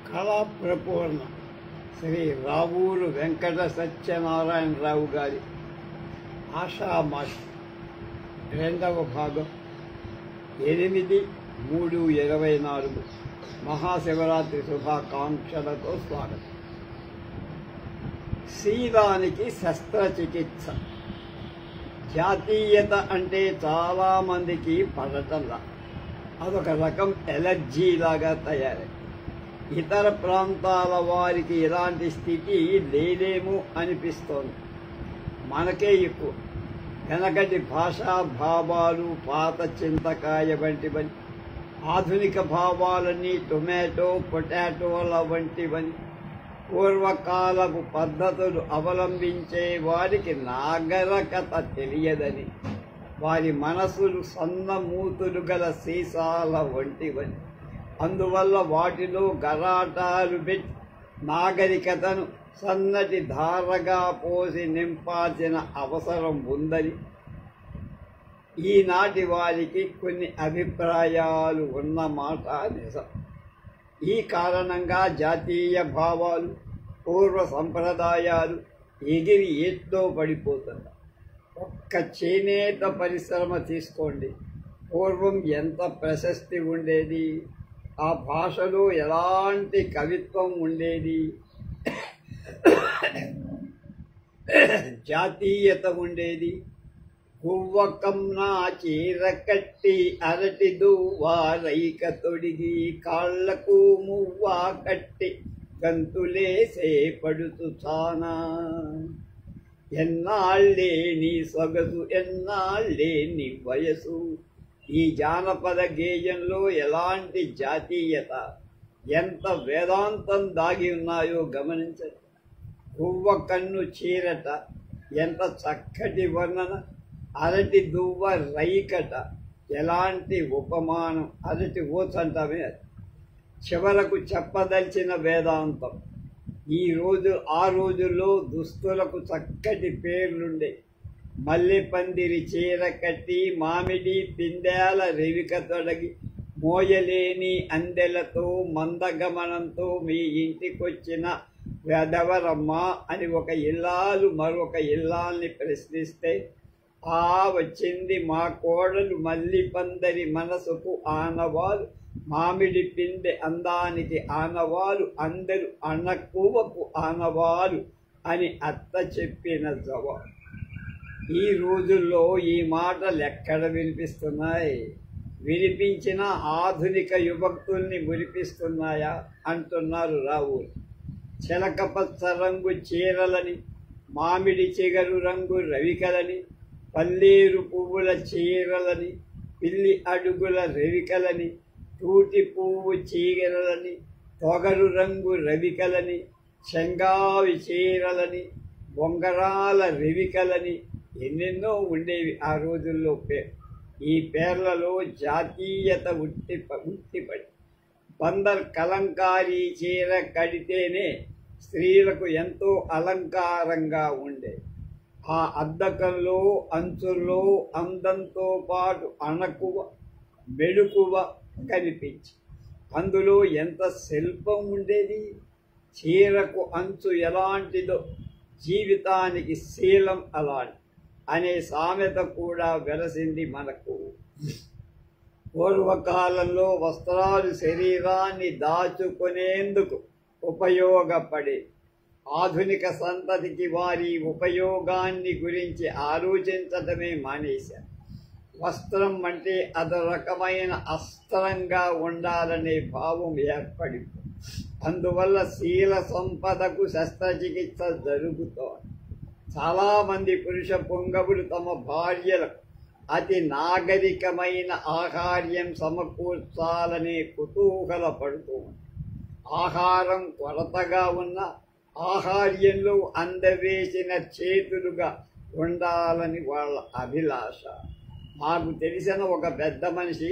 కళా ప్రపూర్ణ శ్రీ రావూరు వెంకట సత్యనారాయణరావు గారి ఆషామాషి రెండవ భాగం 8/3/24 మహాశివరాత్రి శుభాకాంక్షలతో స్వాగతం. శీలానికి శస్త్రచికిత్స. జాతీయత అంటే చాలామందికి పడటంలా అదొక రకం ఎలర్జీలాగా తయారై ఇతర ప్రాంతాల వారికి ఇలాంటి స్థితి లేదేమో అనిపిస్తోంది. మనకే ఎక్కువ. వెనకటి భాషా భావాలు, పాత చింతకాయ వంటివని, ఆధునిక భావాలన్నీ టొమాటో, పొటాటోల వంటివని, పూర్వకాలపు పద్ధతులు అవలంబించే వారికి నాగరికత తెలియదని, వారి మనసులు సన్నమూతులు గల సీసాల వంటివని, అందువల్ల వాటిలో గరాటాలు పెట్టి నాగరికతను సన్నటి ధారగా పోసి నింపాల్సిన అవసరం ఉందని ఈనాటి వారికి కొన్ని అభిప్రాయాలు ఉన్నమాట నిజం. ఈ కారణంగా జాతీయ భావాలు, పూర్వ సంప్రదాయాలు ఎగిరి ఏట్లో పడిపోతున్నాయి. ఒక్క చేనేత పరిశ్రమ తీసుకోండి. పూర్వం ఎంత ప్రశస్తి ఉండేది, ఆ భాషలో ఎలాంటి కవిత్వం ఉండేది, జాతీయత ఉండేది. గువ్వకమ్నా చీర కట్టి అరటి దువ్వారైక తొడిగి కాళ్లకు మువ్వా కట్టి గంతులేసే పడుతు చానా. ఎన్నాళ్ళే నీ సొగసు, ఎన్నాళ్ళే నీ వయసు. ఈ జానపద గేయంలో ఎలాంటి జాతీయత, ఎంత వేదాంతం దాగి ఉన్నాయో గమనించండి. గువ్వ కన్ను చీరట, ఎంత చక్కటి వర్ణన. అరటి దువ్వ రైకట, ఎలాంటి ఉపమానం. అరటి ఓచంటమే అది. చివరకు చెప్పదలిచిన వేదాంతం. ఆ రోజుల్లో దుస్తులకు చక్కటి పేర్లుండే. మల్లెపందిరి చీర కట్టి, మామిడి పిందెల రేవిక తొడగి, మోయలేని అందెలతో మందగమనంతో మీ ఇంటికొచ్చిన వెదవరమ్మా అని ఒక ఇల్లాలు మరొక ఇల్లాల్ని ప్రశ్నిస్తే, వచ్చింది మా కోడలు మల్లి పందరి మనసుకు ఆనవాలు, మామిడి పిందె అందానికి ఆనవాలు, అందరు అన్నకువకు ఆనవాలు అని అత్త చెప్పిన జవాబు. ఈ రోజుల్లో ఈ మాటలు ఎక్కడ వినిపిస్తున్నాయి? వినిపించిన ఆధునిక యువకుల్ని మురిపిస్తున్నాయా అంటున్నారు రావూరు. చిలకపచ్చ రంగు చీరలని, మామిడి చిగరు రంగు రవికలని, పల్లేరు పువ్వుల చీరలని, పిల్లి అడుగుల రవికలని, తూటి పువ్వు చీరలని, తొగరు రంగు రవికలని, చెంగావి చీరలని, బొంగరాల రవికలని ఎన్నెన్నో ఉండేవి ఆ రోజుల్లో పేరు. ఈ పేర్లలో జాతీయత ఉట్టిపడి బందర్ కలంకారీ చీర కడితేనే స్త్రీలకు ఎంతో అలంకారంగా ఉండేది. ఆ అద్దకంలో, అంచుల్లో అందంతో పాటు అణకువ, మెడుకువ కనిపించి అందులో ఎంత శిల్పం ఉండేది. చీరకు అంచు ఎలాంటిదో జీవితానికి శీలం అలాంటి అనే సామెత కూడా వెలసింది మనకు. పూర్వకాలంలో వస్త్రాలు శరీరాన్ని దాచుకునేందుకు ఉపయోగపడే. ఆధునిక సంతతికి వారి ఉపయోగాన్ని గురించి ఆలోచించటమే మానేశారు. వస్త్రం అంటే అదో రకమైన అస్త్రంగా ఉండాలనే భావం ఏర్పడింది. అందువల్ల శీల సంపదకు శస్త్రచికిత్స జరుగుతోంది. చాలామంది పురుష పొంగవులు తమ భార్యలకు అతి నాగరికమైన ఆహార్యం సమకూర్చాలనే కుతూహలపడుతూ ఉంది. ఆహారం కొరతగా ఉన్న ఆహార్యంలో అందవేసిన చేతులుగా ఉండాలని వాళ్ళ అభిలాష. నాకు తెలిసిన ఒక పెద్ద మనిషి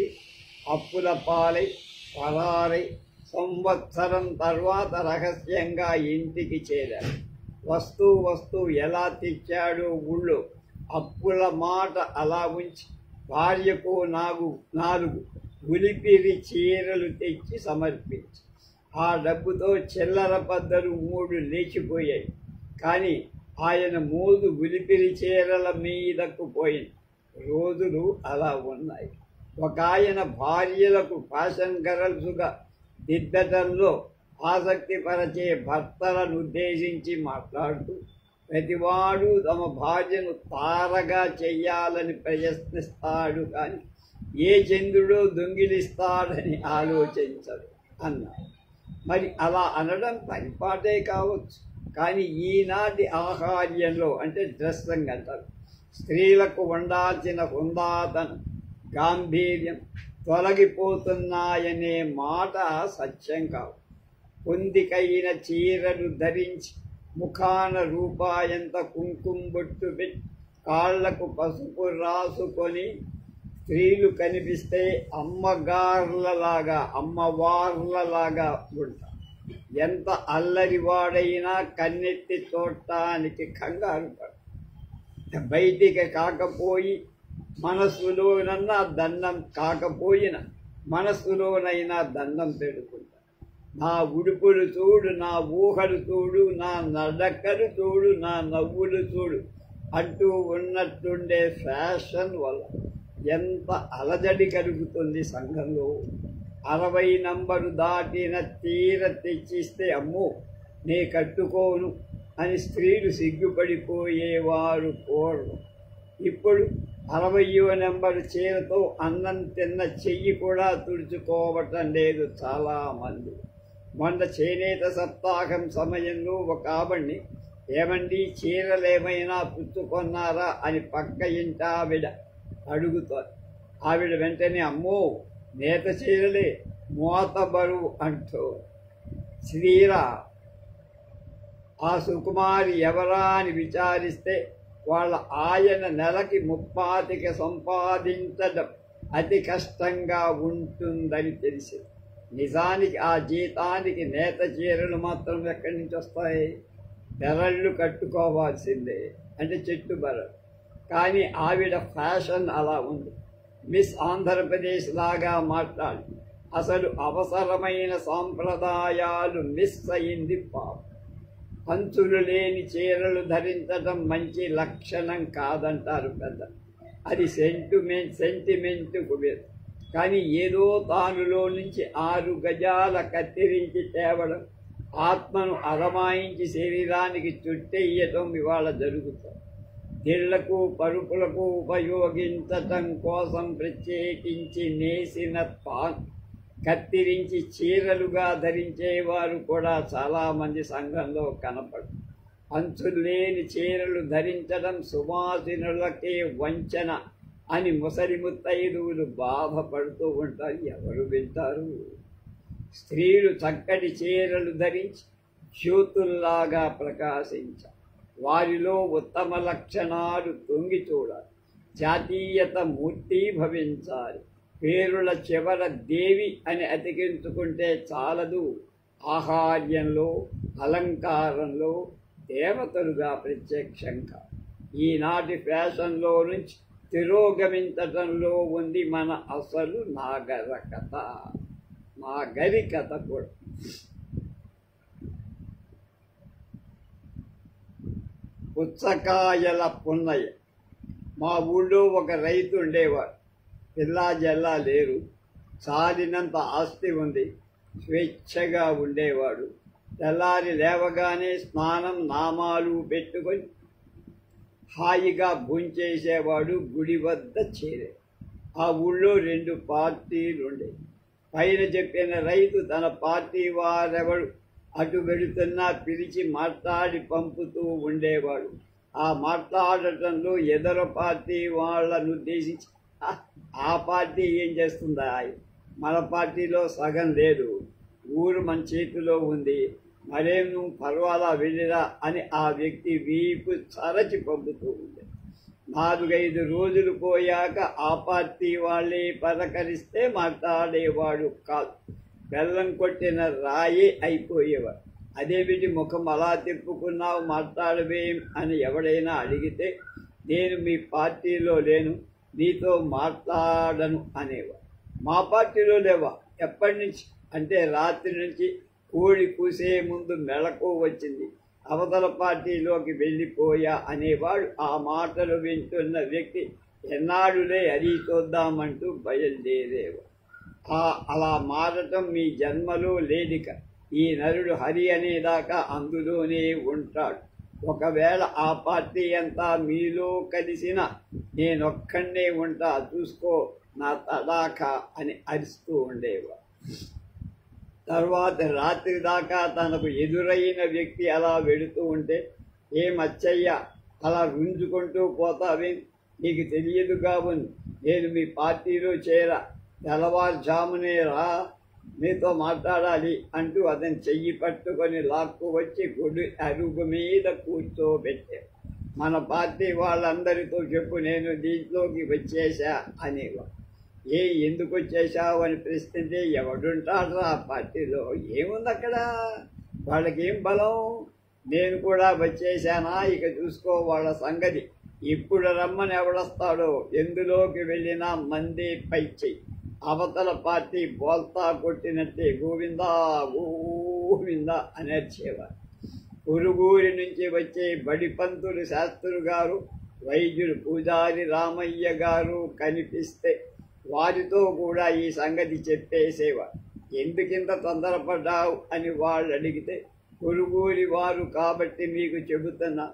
అప్పుల పాలై పరారై సంవత్సరం తర్వాత రహస్యంగా ఇంటికి చేరాడు. వస్తూ ఎలా తెచ్చాడో ఊళ్ళో అప్పుల మాట అలా ఉంచి భార్యకు 4 ఉలిపిరి చీరలు తెచ్చి సమర్పించి ఆ డబ్బుతో చిల్లర బద్దలు 3 లేచిపోయాయి. కానీ ఆయన మోజు గులిపిరి చీరల మీదకు పోయింది. రోజులు అలా ఉన్నాయి. ఒక ఆయన భార్యలకు ఫ్యాషన్ గర్ల్స్గా దిద్దటంలో ఆసక్తి పరిచే భర్తలను ఉద్దేశించి మాట్లాడుతూ, ప్రతివాడు తమ భార్యను తారగా చెయ్యాలని ప్రయత్నిస్తాడు కానీ ఏ చంద్రుడో దొంగిలిస్తాడని ఆలోచించడు అన్నారు. మరి అలా అనడం పరిపాటే కావచ్చు, కానీ ఈనాటి ఆహార్యంలో అంటే డ్రెస్సింగ్ అంటారు, స్త్రీలకు ఉండాల్సిన హుందాతనం, గాంభీర్యం తొలగిపోతున్నాయనే మాట సత్యం కావు. పొందికైన చీరలు ధరించి ముఖాన రూపాయంత కుంకుమ బొట్టు పెట్టి కాళ్లకు పసుపు రాసుకొని స్త్రీలు కనిపిస్తే అమ్మవార్లలాగా ఉంటారు. ఎంత అల్లరివాడైనా కన్నెత్తి చూడటానికి కంగారు పడు. బయటికి కాకపోయి మనస్సులోనన్నా దండం, కాకపోయినా మనస్సులోనైనా దండం పెడుకుంటా. నా ఉడుపులు చూడు, నా ఊహలు చూడు, నా నడకలు చూడు, నా నవ్వులు చూడు అంటూ ఉన్నట్టుండే ఫ్యాషన్ వల్ల ఎంత అలజడి కలుగుతుంది సంఘంలో. 60 నంబరు దాటిన చీర తెచ్చిస్తే అమ్మో నే కట్టుకోను అని స్త్రీలు సిగ్గుపడిపోయేవారు పూర్వం. ఇప్పుడు 60వ నెంబరు చీరతో అన్నం తిన్న చెయ్యి కూడా తుడుచుకోవటం లేదు చాలామంది. మొన్న చేనేత సప్తాహం సమయంలో ఒక ఆవిడ్ని, ఏమండి చీరలేమైనా పుచ్చుకొన్నారా అని పక్క ఇంటి ఆవిడ అడుగుతారు. ఆవిడ వెంటనే అమ్మో నేత చీరలే మోత బరువు అంటూ. శ్రీరా ఆ సుకుమారి ఎవరా అని విచారిస్తే వాళ్ళ ఆయన నెలకి 30 సంపాదించడం అతి కష్టంగా ఉంటుందని తెలిసి, నిజానికి ఆ జీతానికి నేత చీరలు మాత్రం ఎక్కడి నుంచి వస్తాయి? బెరళ్ళు కట్టుకోవాల్సిందే, అంటే చెట్టు బెరళ్ళు. కానీ ఆవిడ ఫ్యాషన్ అలా ఉంది. మిస్ ఆంధ్రప్రదేశ్ లాగా మాట్లాడి అసలు అవసరమైన సాంప్రదాయాలు మిస్ అయింది పాపం. పంచులు లేని చీరలు ధరించడం మంచి లక్షణం కాదంటారు పెద్దలు. అది సెంటిమెంట్కు వేరు. కానీ ఏదో తానులో నుంచి 6 గజాల కత్తిరించి తేవడం, ఆత్మను అరమాయించి శరీరానికి చుట్టెయ్యటం ఇవాళ జరుగుతుంది. దిళ్లకు పరుపులకు ఉపయోగించటం కోసం ప్రత్యేకించి నేసిన కత్తిరించి చీరలుగా ధరించేవారు కూడా చాలామంది సంఘంలో కనపడు. అంచులు లేని చీరలు ధరించడం సువాసినులకే వంచన అని ముసలి ముత్తైదువులు బాధపడుతూ ఉంటారు. ఎవరు వింటారు? స్త్రీలు చక్కటి చీరలు ధరించి జ్యోతుల్లాగా ప్రకాశించారు. వారిలో ఉత్తమ లక్షణాలు తొంగి చూడాలి. జాతీయత మూర్తీభవించాలి. పేరుల చివర దేవి అని అతికించుకుంటే చాలదు. ఆహార్యంలో, అలంకారంలో దేవతలుగా ప్రత్యక్షంగా. ఈనాటి ఫ్యాషన్లో నుంచి తిరోగమించటంలో ఉంది మన అసలు నాగరికత కూడా. పుచ్చకాయల పున్నయ్య. మా ఊళ్ళో ఒక రైతు ఉండేవాడు. పిల్లా జల్లా లేరు, చాలినంత ఆస్తి ఉంది, స్వేచ్ఛగా ఉండేవాడు. తెల్లారి లేవగానే స్నానం నామాలు పెట్టుకొని హాయిగా భోంచేసేవాడు. గుడి వద్ద చేరే. ఆ ఊళ్ళో 2 పార్టీలు ఉండేవి. పైన చెప్పిన రైతు తన పార్టీ వారెవడు అటు వెళుతున్నా పిలిచి మాట్లాడి పంపుతూ ఉండేవాడు. ఆ మాట్లాడటంలో ఎదర పార్టీ వాళ్ళను ఉద్దేశించి, ఆ పార్టీ ఏం చేస్తుందా, మన పార్టీలో సగం లేదు, ఊరు మన చేతిలో ఉంది, మరేం నువ్వు పర్వాలా వెళ్ళిరా అని ఆ వ్యక్తి వీపు చరచి పంపుతూ ఉంది. 4-5 రోజులు పోయాక ఆ పార్టీ వాళ్ళే పలకరిస్తే మాట్లాడేవాడు కాదు. బెల్లం కొట్టిన రాయే అయిపోయేవాడు. అదేమిటి ముఖం అలా తిప్పుకున్నావు, మాట్లాడవేం అని ఎవడైనా అడిగితే, నేను మీ పార్టీలో లేను, నీతో మాట్లాడను అనేవాడు. మా పార్టీలో లేవా? ఎప్పటి నుంచి అంటే రాత్రి నుంచి కోడి కూసే ముందు మెలకు వచ్చింది, అవతల పార్టీలోకి వెళ్ళిపోయా అనేవాడు ఆ మాటలు వింటున్న వ్యక్తి ఎన్నాడులే అది చూద్దామంటూ బయలుదేరేవాడు. అలా మారటం మీ జన్మలో లేదిక. ఈ నరుడు హరి అనేదాకా అందులోనే ఉంటాడు. ఒకవేళ ఆ పార్టీ అంతా మీలో కలిసిన నేనొక్కడే ఉంటా, చూసుకో నా తడాఖా అని అరుస్తూ ఉండేవాడు. తర్వాత రాత్రి దాకా తనకు ఎదురైన వ్యక్తి అలా వెళుతూ ఉంటే, ఏమచ్చయ్య అలా రుంజుకుంటూ పోతావే, నీకు తెలియదు కావును నేను మీ పార్టీలో చేరా, తెల్లవారుజామునే రా, మీతో మాట్లాడాలి అంటూ అతని చెయ్యి పట్టుకొని లాక్కు వచ్చి గుడి అరుగు మీద కూర్చోబెట్టాడు. మన పార్టీ వాళ్ళందరితో చెప్పు, నేను దీంట్లోకి వచ్చేసా అనేవాడు. ఎందుకు వచ్చేసావు అని ప్రశ్నిస్తే, ఎవడుంటాడు ఆ పార్టీలో, ఏముంది అక్కడ, వాళ్ళకేం బలం, నేను కూడా వచ్చేసానా, ఇక చూసుకో వాళ్ళ సంగతి, ఇప్పుడు రమ్మని ఎవడొస్తాడో, ఎందులోకి వెళ్ళినా మందే పై చెయ్యి, అవతల పార్టీ బోల్తా కొట్టినట్టే గోవిందా గోవిందా అని అరిచేవారు. ఉరుగురి నుంచి వచ్చే బడిపంతులు శాస్త్రులు గారు, వైద్యుడు పూజారి రామయ్య గారు కనిపిస్తే వారితో కూడా ఈ సంగతి చెప్పేసేవారు. ఎందుకింత తొందరపడ్డావు అని వాళ్ళు అడిగితే, ఉరుగురి వారు కాబట్టి మీకు చెబుతున్నా,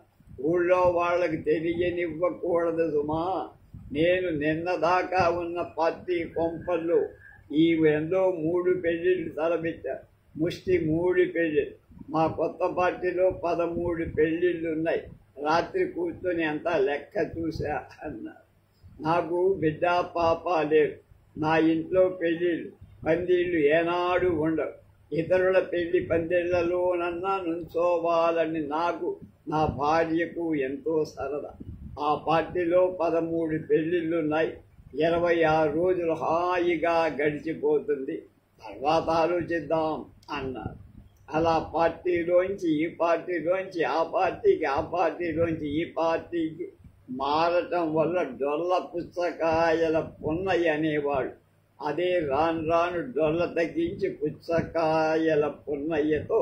ఊళ్ళో వాళ్ళకి తెలియనివ్వకూడదు సుమా, నేను నిన్నదాకా ఉన్న పార్టీ కొంపల్లో ఈ ఎందో 3 పెళ్ళిళ్ళు తలపెట్టారు, ముష్టి 3 పెళ్ళిళ్ళు, మా కొత్త పార్టీలో 13 పెళ్ళిళ్ళు ఉన్నాయి, రాత్రి కూర్చొని అంతా లెక్క చూసా అన్నారు. నాకు బిడ్డ పాప లేరు, నా ఇంట్లో పెళ్ళిళ్ళు పందిళ్ళు ఏనాడు ఉండవు, ఇతరుల పెళ్లి పందిళ్లలోనన్నా నుంచోవాలని నాకు నా భార్యకు ఎంతో సరదా. ఆ పార్టీలో 13 పెళ్ళిళ్ళున్నాయి, 26 రోజులు హాయిగా గడిచిపోతుంది, తర్వాత ఆలోచిద్దాం అన్నారు. అలా పార్టీలోంచి ఈ పార్టీలోంచి ఆ పార్టీకి, ఆ పార్టీలోంచి ఈ పార్టీకి మారటం వల్ల డొల్ల పుచ్చకాయల పున్నయ్య అనేవాడు. అదే రాను రాను డొల్ల తగ్గించి పుచ్చకాయల పున్నయ్యతో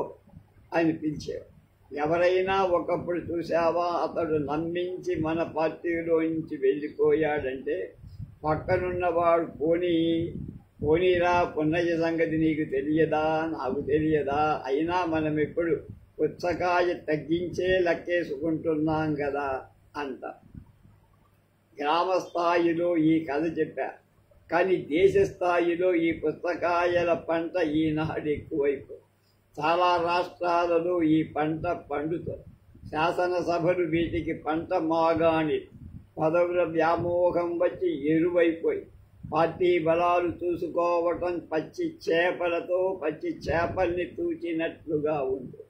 అనిపించేవాడు. ఎవరైనా ఒకప్పుడు చూసావా, అతడు నమ్మించి మన పార్టీలోంచి వెళ్ళిపోయాడంటే పక్కనున్నవాడు పోనీరా పున్నయ్య సంగతి నీకు తెలియదా, నాకు తెలియదా, అయినా మనం ఎప్పుడు పుచ్చకాయ తగ్గించే లెక్కేసుకుంటున్నాం కదా అంట. గ్రామ స్థాయిలో ఈ కథ చెప్పారు, కానీ దేశ స్థాయిలో ఈ పుచ్చకాయల పంట ఈనాడు ఎక్కువైపోయింది. చాలా రాష్ట్రాలలో ఈ పంట పండుతుంది. శాసనసభలు వీటికి పంట మాగాని, పదవుల వ్యామోహం వచ్చి ఎరువైపోయి పార్టీ బలాలు చూసుకోవటం పచ్చి చేపలతో పచ్చి చేపల్ని తూచినట్లుగా ఉంది.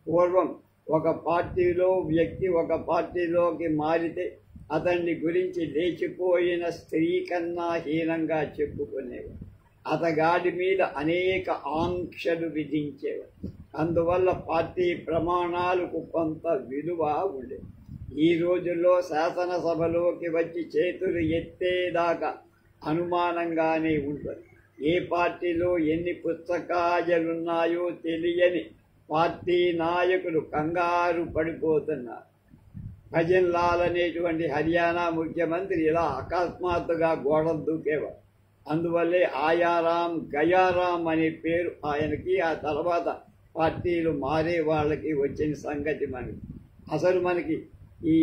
పూర్వం ఒక పార్టీలో వ్యక్తి ఒక పార్టీలోకి మారితే అతన్ని గురించి లేచిపోయిన స్త్రీ కన్నా హీనంగా చెప్పుకునేవాడు. అతగాడి మీద అనేక ఆంక్షలు విధించేవాడు. అందువల్ల పార్టీ ప్రమాణాలకు కొంత విలువ ఉండేది. ఈ రోజుల్లో శాసనసభలోకి వచ్చి చేతులు ఎత్తేదాకా అనుమానంగానే ఉంటుంది. ఏ పార్టీలో ఎన్ని పుస్తకాలున్నాయో తెలియని పార్టీ నాయకులు కంగారు పడిపోతున్నారు. భజన్ లాల్ అనేటువంటి హర్యానా ముఖ్యమంత్రి ఇలా అకస్మాత్తుగా గోడలు దూకేవాడు. అందువల్లే ఆయారాం గయారాం అనే పేరు ఆయనకి, ఆ తర్వాత పార్టీలు మారే వాళ్ళకి వచ్చిన సంగతి మనకి. అసలు మనకి ఈ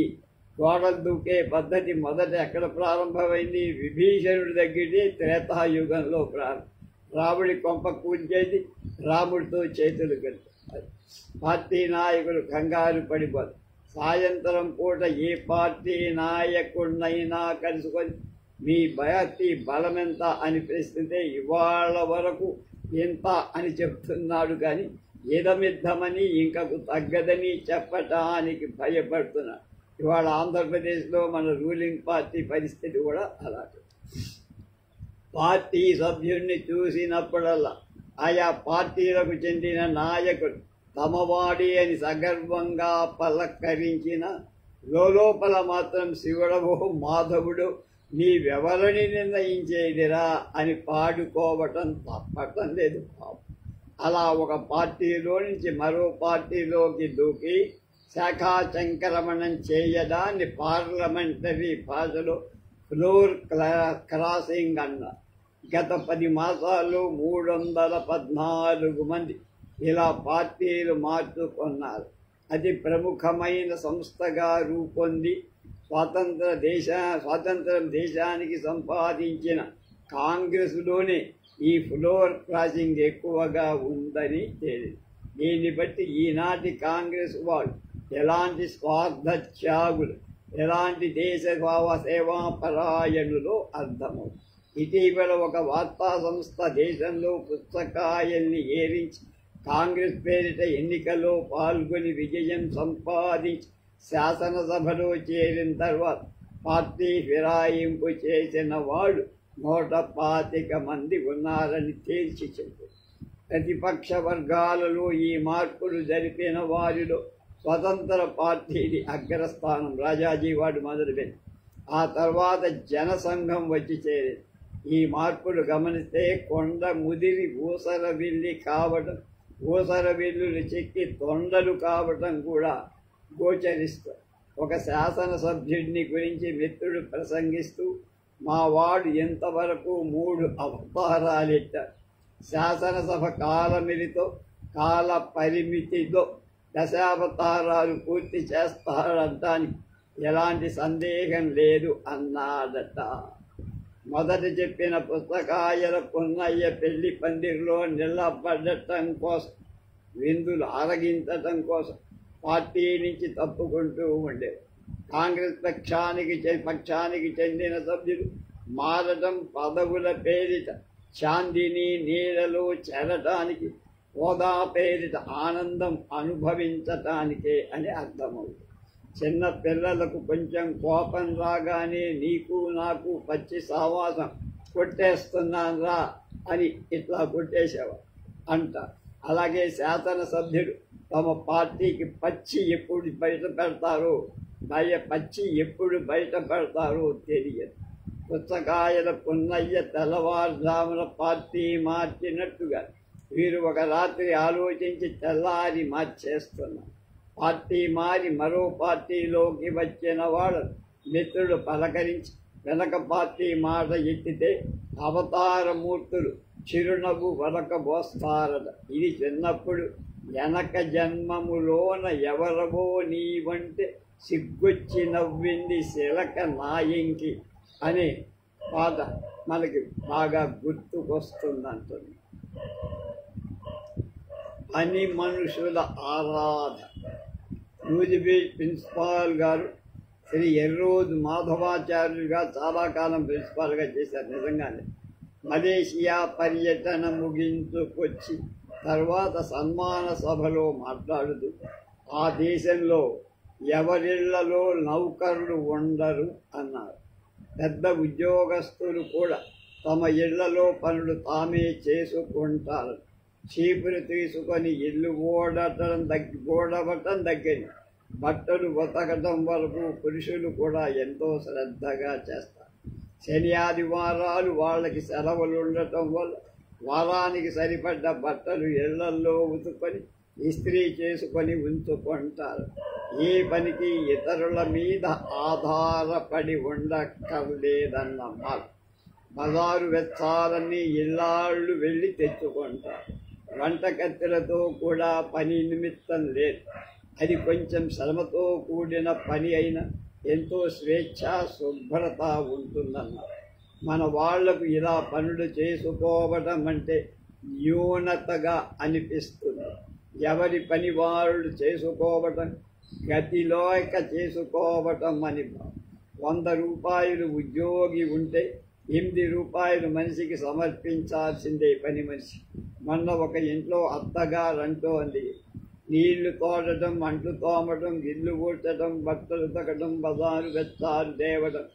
గోడలు దూకే పద్ధతి మొదట ఎక్కడ ప్రారంభమైంది? విభీషణుడి దగ్గరే త్రేతాయుగంలో ప్రారంభం. రాముడి కొంప కూల్చేది, రాముడితో చేతులు కలిపి పార్టీ నాయకులు కంగారు పడిపోతారు. సాయంత్రం పూట ఏ పార్టీ నాయకుడినైనా కలుసుకొని మీ పార్టీ బలమెంత అని ప్రశ్నిస్తే ఇవాళ వరకు ఎంత అని చెప్తున్నాడు, కానీ ఇదమిద్దమని ఇంకకు తగ్గదని చెప్పటానికి భయపడుతున్నాడు. ఇవాళ ఆంధ్రప్రదేశ్లో మన రూలింగ్ పార్టీ పరిస్థితి కూడా అలాగే. పార్టీ సభ్యుడిని చూసినప్పుడల్లా ఆయా పార్టీలకు చెందిన నాయకుడు తమవాడి అని సగర్వంగా పలకరించిన లోపల మాత్రం శివుడవో మాధవుడు నీవెవరిని నిర్ణయించేదిరా అని పాడుకోవటం తప్పటం లేదు పాపం. అలా ఒక పార్టీలో నుంచి మరో పార్టీలోకి దూకి శాఖా సంక్రమణం చేయడాన్ని పార్లమెంటరీ భాషలో ఫ్లోర్ క్రాసింగ్ అన్నారు. గత 10 మాసాల్లో 314 మంది ఇలా పార్టీలు మార్చుకున్నారు. అతి ప్రముఖమైన సంస్థగా రూపొంది స్వాతంత్రం దేశానికి సంపాదించిన కాంగ్రెస్లోనే ఈ ఫ్లోర్ క్రాసింగ్ ఎక్కువగా ఉందని తేలింది. దీన్ని బట్టి ఈనాటి కాంగ్రెస్ వాళ్ళు ఎలాంటి స్వార్థ త్యాగులు, ఎలాంటి దేశ సేవాపరాయణులో అర్థమవుతుంది. ఇటీవల ఒక వార్తా సంస్థ దేశంలో పుస్తకాయల్ని ఏరించి కాంగ్రెస్ పేరిట ఎన్నికల్లో పాల్గొని విజయం సంపాదించి శాసనసభలో చేరిన తర్వాత పార్టీ ఫిరాయింపు చేసిన వాళ్ళు 125 మంది ఉన్నారని తేల్చి చెప్పారు. ప్రతిపక్ష వర్గాలలో ఈ మార్పులు జరిపిన వారిలో స్వతంత్ర పార్టీది అగ్రస్థానం. రాజాజీ వాడు మొదలుపెట్టి ఆ తర్వాత జనసంఘం వచ్చి చేరింది. ఈ మార్పులు గమనిస్తే కొండ ముదిరి ఊసరవిల్లి కావటం, ఊసరవిల్లులు చెక్కి తొండలు కావటం కూడా గోచరిస్తారు. ఒక శాసనసభ్యుడిని గురించి మిత్రుడు ప్రసంగిస్తూ, మా వాడు ఎంతవరకు 3 అవతారాలెట్టారు. శాసనసభ కాలమిలితో కాల పరిమితితో దశావతారాలు పూర్తి చేస్తాడంటానికి ఎలాంటి సందేహం లేదు అన్నాడట. మొదట చెప్పిన పుస్తకాయల పున్నయ్య పెళ్లి పందిరిలో నిలబడటం కోసం, విందులు ఆరగించటం కోసం పార్టీ నుంచి తప్పుకుంటూ ఉండేది. కాంగ్రెస్ పక్షానికి చెందిన సభ్యులు మారటం పదవుల పేరిట శాంతిని నీడలో చేరటానికి, హోదా పేరిట ఆనందం అనుభవించటానికే అని అర్థమవుతుంది. చిన్న పిల్లలకు కొంచెం కోపం రాగానే నీకు నాకు పచ్చి సావాసం కొట్టేస్తున్నాన్రా అని ఇట్లా కొట్టేసేవారు అంట. అలాగే శాసనసభ్యులు తమ పార్టీకి పచ్చి ఎప్పుడు బయట పెడతారో తెలియదు. పుచ్చకాయల పున్నయ్య తెల్లవారుజామున పార్టీ మార్చినట్టుగా వీరు ఒక రాత్రి ఆలోచించి తెల్లారి మార్చేస్తున్నారు. పార్టీ మారి మరో పార్టీలోకి వచ్చిన వాడు మిత్రుడు పలకరించి వెనక పార్టీ మాట ఎత్తితే అవతారమూర్తులు చిరునవ్వు వలకబోస్తారట. ఇది చిన్నప్పుడు వెనక జన్మములోన ఎవరవో నీవంటే సిగ్గొచ్చి నవ్వింది శిలక నాయంకి అనే పాట మనకి బాగా గుర్తుకొస్తుందంటుంది. అని మనుషుల ఆరాధన. నూజిబీడ్ ప్రిన్సిపాల్ గారు శ్రీ ఎర్రోజు మాధవాచార్యులుగా చాలా కాలం ప్రిన్సిపాల్గా చేశారు. నిజంగానే మలేషియా పర్యటన ముగించుకొచ్చి తర్వాత సన్మాన సభలో మాట్లాడుతూ ఆ దేశంలో ఎవరిళ్లలో నౌకరులు ఉండరు అన్నారు. పెద్ద ఉద్యోగస్తులు కూడా తమ ఇళ్లలో పనులు తామే చేసుకుంటారు. చీపురు తీసుకొని ఇల్లు ఊడవటం దగ్గర బట్టలు ఉతకటం వరకు పురుషులు కూడా ఎంతో శ్రద్ధగా చేస్తారు. శని ఆదివారాలు వాళ్ళకి సెలవులు ఉండటం వల్ల వారానికి సరిపడ్డ బట్టలు ఇళ్లల్లో ఉతుకొని ఇస్త్రీ చేసుకొని ఉంచుకుంటారు. ఏ పనికి ఇతరుల మీద ఆధారపడి ఉండక్కర్లేదన్న మాట. బజారు వెచ్చాలన్నీ ఇల్లాళ్ళు వెళ్ళి తెచ్చుకుంటారు. వంటకత్తెలతో కూడా పని నిమిత్తం లేదు. అది కొంచెం శ్రమతో కూడిన పని అయినా ఎంతో స్వేచ్ఛ శుభ్రత ఉంటుందన్నారు. మన వాళ్లకు ఇలా పనులు చేసుకోవటం అంటే న్యూనతగా అనిపిస్తుంది. ఎవరి పని వాళ్ళు చేసుకోవటం, గతిలోక చేసుకోవటం అని. 100 రూపాయలు ఉద్యోగి ఉంటే 8 రూపాయలు మనిషికి సమర్పించాల్సిందే పని మనిషి. మొన్న ఒక ఇంట్లో అత్తగారు అంటోంది, నీళ్లు తోడటం, అంట్లు తోమటం, గిల్లు ఊడ్చడం, బట్టలు తగ్గడం, బజారు వెచ్చారు తేవడం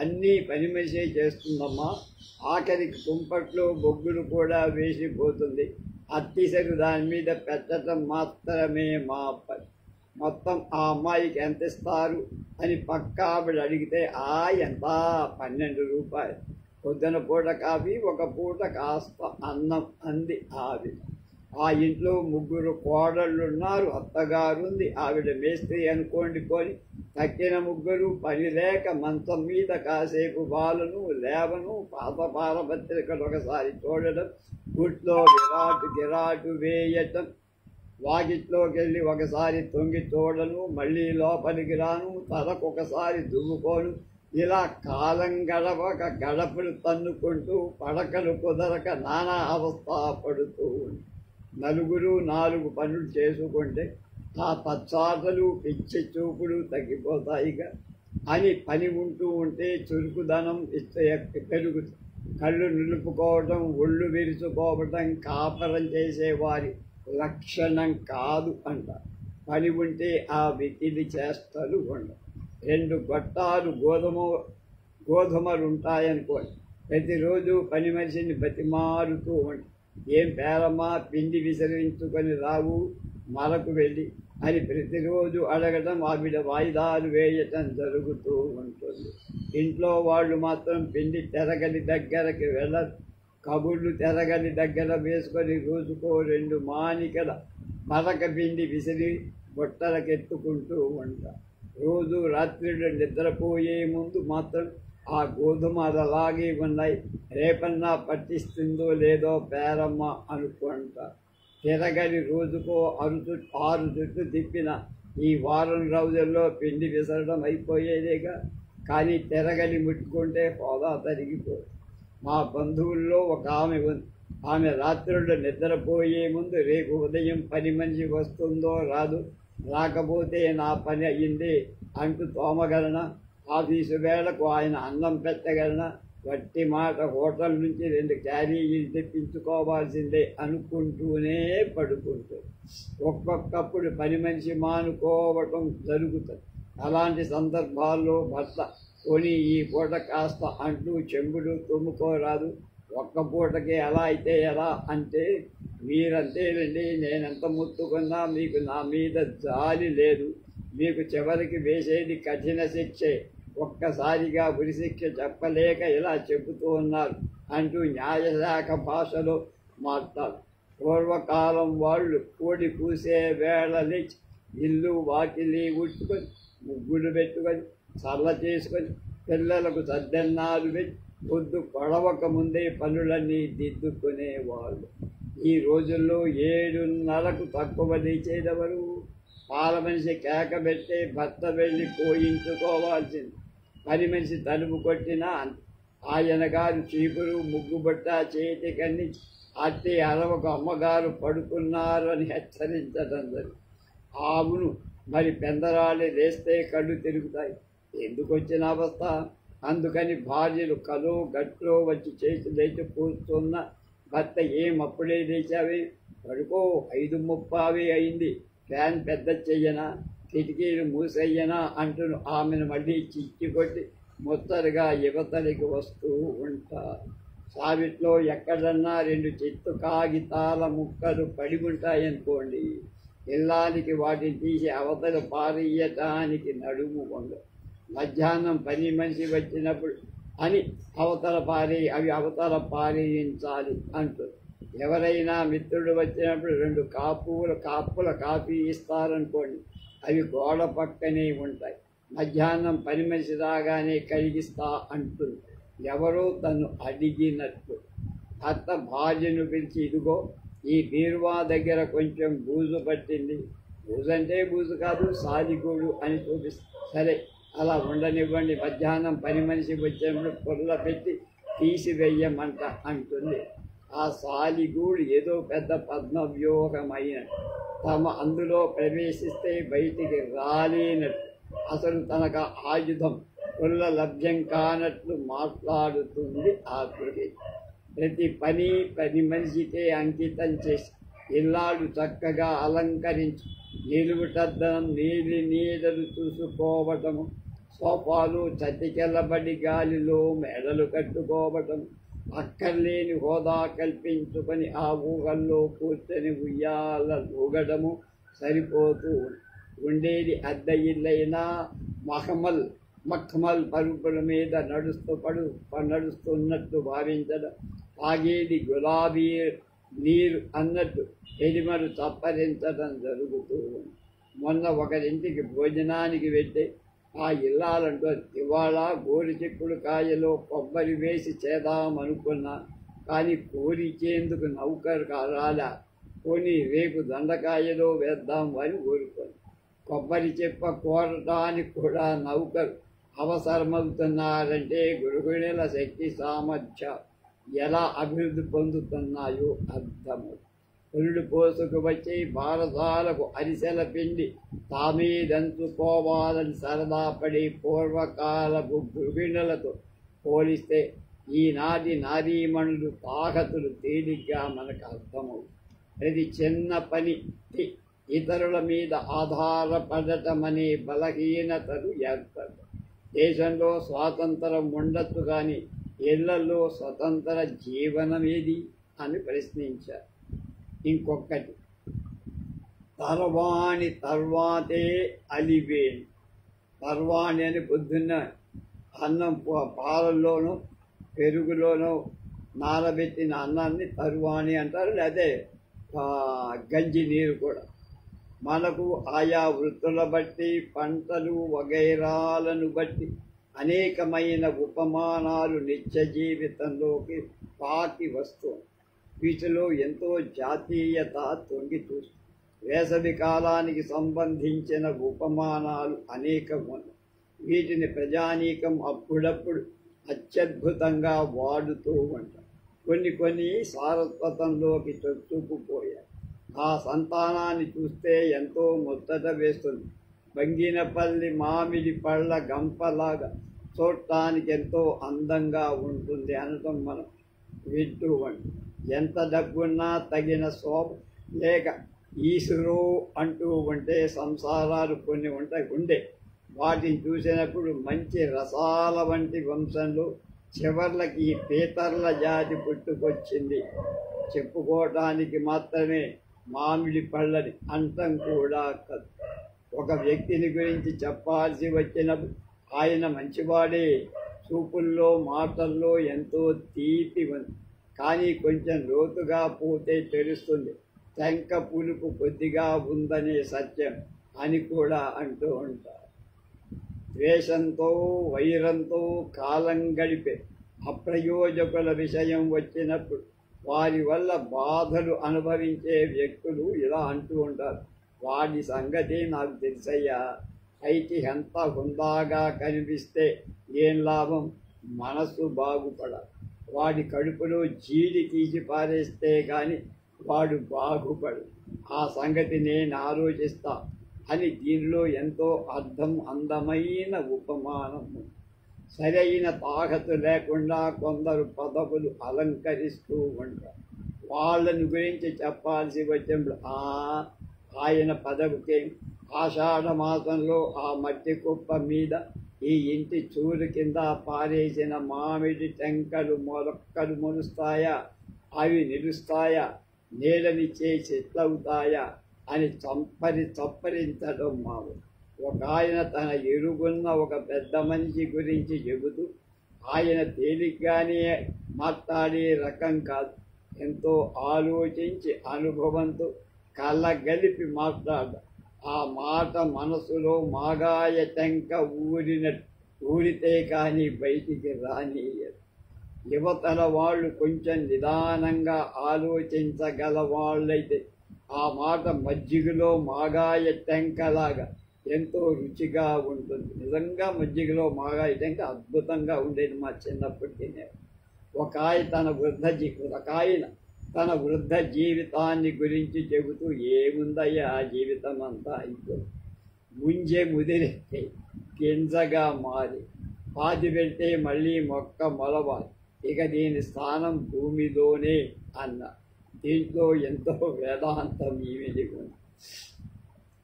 అన్నీ పని మనిషే చేస్తుందమ్మా. ఆఖరికి కుంపట్లో బొగ్గులు కూడా వేసిపోతుంది. అత్తిసరి దాని మీద పెట్టడం మాత్రమే మా పని. మొత్తం ఆ అమ్మాయికి ఎంత ఇస్తారు అని పక్కా ఆవిడ అడిగితే ఎంత 12 రూపాయలు. పొద్దున పూట కాఫీ, ఒక పూట కాస్త అన్నం అంది ఆవిడ. ఆ ఇంట్లో 3 కోడళ్ళున్నారు, అత్తగారుంది, ఆవిడ మేస్త్రి అనుకోండి. పోని తక్కిన 3 పని లేక మంచం మీద కాసేపు బాలను లేవను, పాత పారపత్రికలు ఒకసారి చూడడం, గుట్లో గిరాటు వేయటం, వాకిట్లోకి వెళ్ళి ఒకసారి తొంగి చూడను, మళ్ళీ లోపలికి రాను, తలకొకసారి దువ్వుకోను. ఇలా కాలం గడవక గడపలు తన్నుకుంటూ పడకలు కుదరక నానా అవస్థ పడుతూ ఉంది. 4 పనులు చేసుకుంటే ఆ పచ్చాటలు పిచ్చి చూపులు తగ్గిపోతాయిగా అని పని ఉంటూ ఉంటే చురుకుదనం పెరుగుతుంది. కళ్ళు నిలుపుకోవటం, ఒళ్ళు విరుచుకోవటం కాపరం చేసేవారి లక్షణం కాదు అంట. పని ఉంటే ఆ వికిలి చేష్టలు ఉండవు. 2 గొట్టాలు గోధుమలుంటాయనుకోండి. ప్రతిరోజు పని మనిషిని బతిమారుతూ ఉంటాయి. ఏం పేరమ్మా, పిండి విసిరించుకొని రావు మరకు వెళ్ళి అని ప్రతిరోజు అడగటం, ఆవిడ వాయిదాలు వేయటం జరుగుతూ ఉంటుంది. ఇంట్లో వాళ్ళు మాత్రం పిండి తెరగలి దగ్గరకి వెళ్ళరు. కబుర్లు తెరగలి దగ్గర వేసుకొని రోజుకో 2 మానికల మరక పిండి విసిరి బొట్టలకెత్తుకుంటూ ఉంటారు. రోజు రాత్రిళ్ళు నిద్రపోయే ముందు మాత్రం ఆ గోధుమలు అలాగే ఉన్నాయి, రేపన్నా పట్టిస్తుందో లేదో పేరమ్మ అనుకుంటా. తిరగలి రోజుకో 6 చుట్లు తిప్పిన ఈ వారం రోజుల్లో పిండి విసరడం అయిపోయేదేగా. కానీ తిరగలి ముట్టుకుంటే హోదా తరిగిపోతుంది. మా బంధువుల్లో ఒక ఆమె ఉంది. ఆమె రాత్రుళ్ళు నిద్రపోయే ముందు రేపు ఉదయం పని మనిషి వస్తుందో రాదు, రాకపోతే నా పని అయ్యింది అంటూ తోమగలన, ఆఫీసు వేళకు ఆయన అన్నం పెట్టగలన, వట్టి మాట హోటల్ నుంచి 2 క్యారీలు తెప్పించుకోవాల్సిందే అనుకుంటూనే పడుకుంటుంది. ఒక్కొక్కప్పుడు పని మనిషి మానుకోవటం జరుగుతుంది. అలాంటి సందర్భాల్లో భర్త కొని ఈ పూట కాస్త అంటూ చెంబులు తుమ్ముకోరాదు, ఒక్క పూటకే అలా అయితే ఎలా అంటే, మీరంతేనండి, నేనెంత ముత్తుకున్నా మీకు నా మీద జాలి లేదు, మీకు చివరికి వేసేది కఠిన శిక్షే, ఒక్కసారిగా ఉరిశిక్ష చెప్పలేక ఇలా చెబుతూ ఉన్నారు అంటూ న్యాయశాఖ భాషలో మాట్లాడు. పూర్వకాలం వాళ్ళు కోడి పూసే వేళని ఇల్లు వాకిలి ఉట్టుకొని ముగ్గులు పెట్టుకొని చల్ల చేసుకొని పిల్లలకు సద్దెన్నాలు పెట్టి పొద్దు పడవక ముందే పనులన్నీ దిద్దుకునేవాళ్ళు. ఈ రోజుల్లో 7:30కు తక్కువ లేచేదెవరు? పాల మనిషి కేక పెట్టే భర్త వెళ్ళి పోయించుకోవాల్సింది. పని మనిషి తలుపు కొట్టినా ఆయన గారు చీపురు ముగ్గుబట్ట చేతికన్ని అట్టి అరవకు అమ్మగారు పడుకున్నారు అని హెచ్చరించడం జరిగింది. ఆవును మరి పెందరాళి లేస్తే కళ్ళు తిరుగుతాయి. ఎందుకు వచ్చిన అవస్థ? అందుకని భార్యలు కలో గట్లో వచ్చి చేసి లేచి కూర్చున్న భర్త, ఏం అప్పుడే లేచావే, పడుకో, 5:30 అయింది, ఫ్యాన్ పెద్ద చెయ్యనా, కిటికీలు మూసెయ్యనా అంటూ ఆమెను మళ్ళీ చిచ్చి కొట్టి ముత్తరుగా యువతలికి వస్తూ ఉంటారు. సావిట్లో ఎక్కడన్నా 2 చిత్తు కాగితాల ముక్కలు పడి ఉంటాయనుకోండి, ఇల్లానికి వాటిని తీసి అవతల పారేయటానికి నడుము ఉండదు. మధ్యాహ్నం పని మనిషి వచ్చినప్పుడు అని అవి అవతల పారేయించాలి అంటుంది. ఎవరైనా మిత్రుడు వచ్చినప్పుడు 2 కప్పుల కాఫీ ఇస్తారనుకోండి, అవి గోడ పక్కనే ఉంటాయి. మధ్యాహ్నం పని మనిషి రాగానే కడిగిస్తా అంటుంది, ఎవరో తను అడిగినట్టు. అత్త భార్యను పిలిచి, ఇదిగో ఈ బీరువా దగ్గర కొంచెం బూజు పట్టింది, బూజంటే బూజు కాదు సాలిగూడు అని చూపిస్తుంది. సరే అలా ఉండనివ్వండి, మధ్యాహ్నం పని మనిషి వచ్చినప్పుడు పొల్ల పెట్టి తీసివేయమంట అంటుంది. ఆ సాలిగూడు ఏదో పెద్ద పద్మవ్యూహమైన అందులో ప్రవేశిస్తే బయటికి రాలేనట్టు, అసలు తనకు ఆయుధం పొల్ల లభ్యం కానట్లు మాట్లాడుతుంది ఆ గృహి. ప్రతి పని మనిషికే అంకితం చేసి ఇల్లాడు చక్కగా అలంకరించి నిలువుటద్దనం నీడలు చూసుకోవటము, సోఫాలు చతికెళ్ళబడి గాలిలో మెడలు కట్టుకోవటం, అక్కర్లేని హోదా కల్పించుకొని ఆ ఊహల్లో కూర్చొని ఉయ్యాల ఊగడము సరిపోతూ ఉండేది. అద్దె ఇల్లైనా మఖమల్ పరుపుల మీద నడుస్తున్నట్టు భావించడం, తాగేది గులాబీ నీరు అన్నట్టు ఎలిమలు చప్పరించడం జరుగుతూ ఉంది. మొన్న ఒకరింటికి భోజనానికి వెళ్తే ఆ ఇల్లాలంటూ ఇవాళ గోరుచిక్కుడు కాయలో కొబ్బరి వేసి చేద్దామనుకున్నా, కానీ కోరిచేందుకు నౌకరు రాలా. పోనీ రేపు దొండకాయలో వేద్దాం అని కోరుకొని కొబ్బరి చెప్ప కోరటానికి కూడా నౌకరు అవసరమవుతున్నారంటే గృహిణుల శక్తి సామర్థ్యం ఎలా అభివృద్ధి పొందుతున్నాయో అర్థమవుతుంది. పురుడు పోసుకు వచ్చి భారతాలకు అరిసెల పిండి తామే దంచుకోవాలని సరదా పడి పూర్వకాలపు గృహిణులతో పోలిస్తే ఈనాటి నారీమణులు తాకతులు తేలిగ్గా మనకు అర్థమవుతుంది. ప్రతి చిన్న పని ఇతరుల మీద ఆధారపడటమనే బలహీనతలు ఏర్పడతాయి. దేశంలో స్వాతంత్రం ఉండొచ్చు కానీ ఇళ్లలో స్వతంత్ర జీవనం ఏది అని ప్రశ్నించారు. ఇంకొకటి, తర్వాణి తర్వాతే అలివేణి. తర్వాణి అని పొద్దున్న అన్నం పాలల్లోనూ పెరుగులోనూ నానబెట్టిన అన్నాన్ని తర్వాణి అంటారు, లేదా గంజి నీరు కూడా. మనకు ఆయా వృత్తుల బట్టి, పంటలు వగైరాలను బట్టి అనేకమైన ఉపమానాలు నిత్య జీవితంలోకి పాకి వస్తుంది. వీటిలో ఎంతో జాతీయత తొంగి చూస్తుంది. వేసవి కాలానికి సంబంధించిన ఉపమానాలు అనేకం ఉన్నాయి. వీటిని ప్రజానీకం అప్పుడప్పుడు అత్యద్భుతంగా వాడుతూ ఉంటారు. కొన్ని సారస్వతంలోకి చొచ్చుకుపోయాయి. ఆ సంతానాన్ని చూస్తే ఎంతో ముచ్చట వేస్తుంది. బంగినపల్లి మామిడి పళ్ళ గంపలాగా చూడటానికి ఎంతో అందంగా ఉంటుంది అనటం మనం వింటూ ఉంటాం. ఎంత డబ్బున్నా తగిన శోభ లేక ఈసురో అంటూ ఉంటే సంసారాలు కొన్ని ఉండే వాటిని చూసినప్పుడు మంచి రసాల వంటి వంశంలో చివర్లకి ఈ పీతర్ల జాతి పుట్టుకొచ్చింది. చెప్పుకోవటానికి మాత్రమే మామిడి పళ్ళని అంతం కూడా కాదు. ఒక వ్యక్తిని గురించి చెప్పాల్సి వచ్చినప్పుడు ఆయన మంచివాడే, చూపుల్లో మాటల్లో ఎంతో తీపి ఉంది, కానీ కొంచెం లోతుగా పోతే తెలుస్తుంది టెంక పులుపు కొద్దిగా ఉందనే సత్యం అని కూడా అంటూ ఉంటారు. ద్వేషంతో వైరంతో కాలం గడిపే అప్రయోజకుల విషయం వచ్చినప్పుడు వారి వల్ల బాధలు అనుభవించే వ్యక్తులు ఇలా అంటూ ఉంటారు, వాడి సంగతి నాకు తెలుసయ్యా, పైకి ఎంత హుందాగా కనిపిస్తే ఏం లాభం, మనస్సు బాగుపడాలి. వాడి కడుపులో జీడి తీసి పారేస్తే కానీ వాడు బాగుపడు, ఆ సంగతి నేను ఆలోచిస్తా అని దీనిలో ఎంతో అందమైన ఉపమానం. సరైన తాకతు లేకుండా కొందరు పదవులు అలంకరిస్తూ ఉంటారు. వాళ్ళని గురించి చెప్పాల్సి వచ్చినప్పుడు ఆయన పదవికి ఆషాఢ మాసంలో ఆ మట్టి కుప్ప మీద ఈ ఇంటి చూరు కింద పారేసిన మామిడి టెంకలు మొలక్కలు మొలుస్తాయా, అవి నిలుస్తాయా, నీళ్ళనిచ్చే చెట్లవుతాయా అని చప్పరించడం మామూలు. ఒక ఆయన తన ఎరుగున్న ఒక పెద్ద మనిషి గురించి చెబుతూ ఆయన తేలిగ్గానే మాట్లాడే రకం కాదు, ఎంతో ఆలోచించి అనుభవంతో కళ్ళగలిపి మాట్లాడడం. ఆ మాట మనసులో మాగాయ టెంక ఊరితే కానీ బయటికి రానియదు. యువతల వాళ్ళు కొంచెం నిదానంగా ఆలోచించగల వాళ్ళైతే ఆ మాట మజ్జిగలో మాగాయ టెంకలాగా ఎంతో రుచిగా ఉంటుంది. నిజంగా మజ్జిగలో మాగాయ టెంక అద్భుతంగా ఉండేది మా చిన్నప్పటికీ. ఒక ఆయన తన వృద్ధ జీవితాన్ని గురించి చెబుతూ ఏముందయ్యా ఆ జీవితం అంతా అయిపోయింది, ముంజే ముదిరెత్తే గింజగా మారి పాతి పెడితే మళ్ళీ మొక్క మొలవాలి, ఇక దీని స్థానం భూమిలోనే అన్న. దీంట్లో ఎంతో వేదాంతం ఈవిడి ఉంది.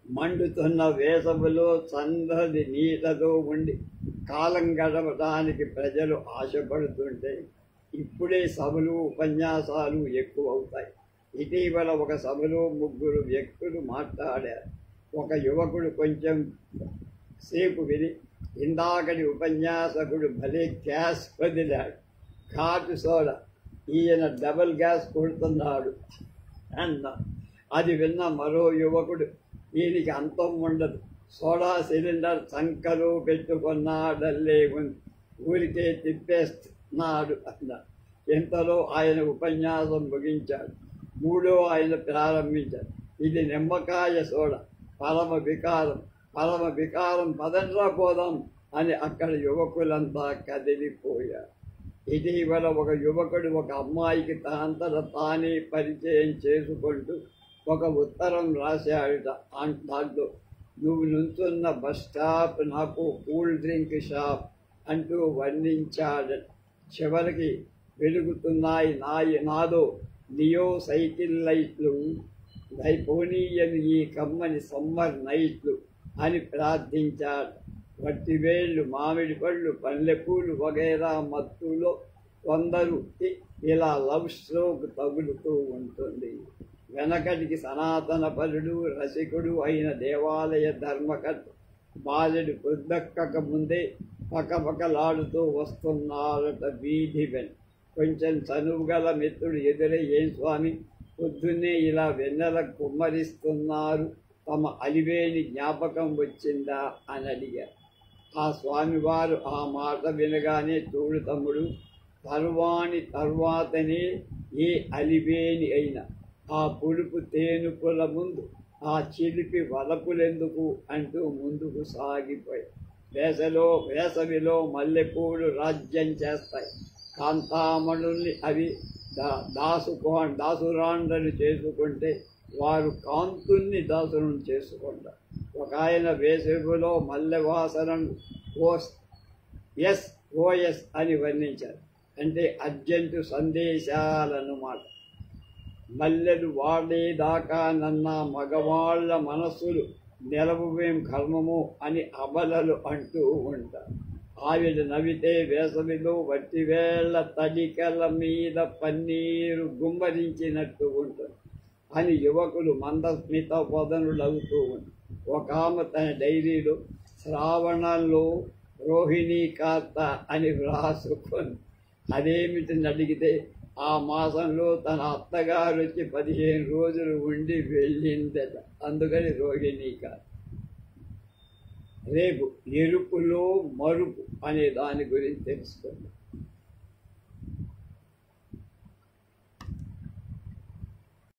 మండుతున్న వేసవిలో చల్లది నీళ్ళతో ఉండి కాలం గడపడానికి ప్రజలు ఆశపడుతుంటే ఇప్పుడే సభలు ఉపన్యాసాలు ఎక్కువ అవుతాయి. ఇటీవల ఒక సభలో 3 వ్యక్తులు మాట్లాడారు. ఒక యువకుడు కొంచెం సేపు విని ఇందాకటి ఉపన్యాసకుడు భలే క్యాష్ వదిలాడు, ఘాటు సోడా ఈయన డబుల్ గ్యాస్ కొడుతున్నాడు అన్న. అది విన్న మరో యువకుడు, ఈయనకి అంతం ఉండదు, సోడా సిలిండర్ చంకలో పెట్టుకున్నాడల్లే ఉంది, ఊరికే తిప్పేస్తున్నాడు అన్న. ఇంతలో ఆయన ఉపన్యాసం ముగించాడు. మూడో ఆయన ప్రారంభించాడు. ఇది నిమ్మకాయ సోడా, పరమ వికారం, పదండ్రా పోదాం అని అక్కడ యువకులంతా కదిలిపోయారు. ఇటీవల ఒక యువకుడు ఒక అమ్మాయికి తనంతట తానే పరిచయం చేసుకుంటూ ఒక ఉత్తరం రాశాడుట. దాంట్లో, నువ్వు నుంచున్న బస్ స్టాప్ నాకు కూల్ డ్రింక్ షాప్ అంటూ వర్ణించాడట. చివరికి వెలుగుతున్నాయి నాదో లియో సైకిల్ లైట్లు, పోనీయని ఈ కమ్మని సమ్మర్ నైట్లు అని ప్రార్థించాడు. వట్టివేళ్ళు, మామిడి పళ్ళు, పల్లెపూలు వగైరా మత్తులో కొందరు ఇలా లవ్ స్ట్రోక్ తగులుతూ ఉంటుంది. వెనకటికి సనాతన పరుడు, రసికుడు అయిన దేవాలయ ధర్మకర్త బాలుడు పొద్దెక్కక ముందే పకపకలాడుతూ వస్తున్నారట వీధి వెన్. కొంచెం చనువుగల మిత్రుడు ఎదురై, ఏం స్వామి పొద్దున్నే ఇలా వెన్నెల కుమ్మరిస్తున్నారు, తమ అలివేని జ్ఞాపకం వచ్చిందా అని అడిగారు. ఆ స్వామివారు ఆ మాట వినగానే, చూడు తమ్ముడు, తర్వాతనే ఏ అలివేని అయినా ఆ పులుపు తేనుపుల ముందు ఆ చిలిపి వలపులెందుకు అంటూ ముందుకు సాగిపోయి, వేసవిలో మల్లెపూలు రాజ్యం చేస్తాయి, కాంతామణుల్ని అవి దాసురాండ్రలు చేసుకుంటే వారు కాంతుల్ని దాసులను చేసుకుంటారు. ఒక ఆయన వేసవిలో మల్లె వాసనను ఓఎస్ అని వర్ణించారు. అంటే అర్జెంటు సందేశాలన్నమాట. మల్లెలు వాడేదాకా నన్న మగవాళ్ల మనస్సులు నిలవవేం కర్మము అని అబలలు అంటూ ఉంటారు. ఆవిడ నవ్వితే వేసవిలో వట్టివేళ్ల తడికల మీద పన్నీరు గుమ్మరించినట్టు ఉంటుంది అని యువకులు మందస్మిత వదనులవుతూ ఉంటారు. ఒక ఆమె తన డైరీలో శ్రావణంలో రోహిణీ కార్త అని వ్రాసుకొని, అదేమిటని అడిగితే ఆ మాసంలో తన అత్తగారు వచ్చి 15 రోజులు ఉండి వెళ్ళిందట, అందుకని రోహిణీ కార్త. రేపు ఎరుపులో మరుపు అనే దాని గురించి తెలుసుకుందాం.